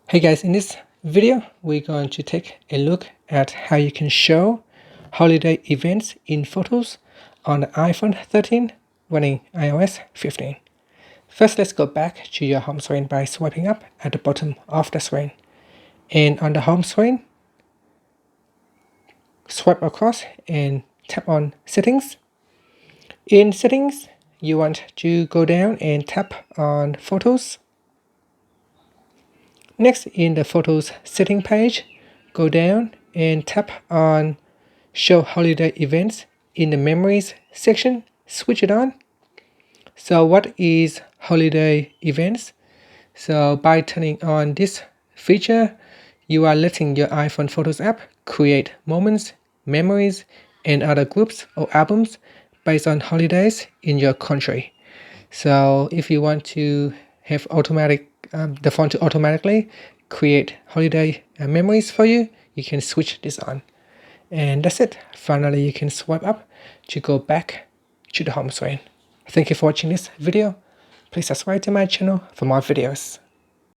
Hey guys, in this video, we're going to take a look at how you can show holiday events in photos on the iPhone 13 running iOS 15. First, let's go back to your home screen by swiping up at the bottom of the screen. And on the home screen, swipe across and tap on Settings. In Settings, you want to go down and tap on Photos. Next, in the Photos setting page, go down and tap on Show Holiday Events in the Memories section. Switch it on. So what is holiday events? So by turning on this feature, you are letting your iPhone Photos app create moments, memories, and other groups or albums based on holidays in your country. So if you want to have the phone to automatically create holiday memories for you, you can switch this on. And that's it. Finally, you can swipe up to go back to the home screen. Thank you for watching this video. Please subscribe to my channel for more videos.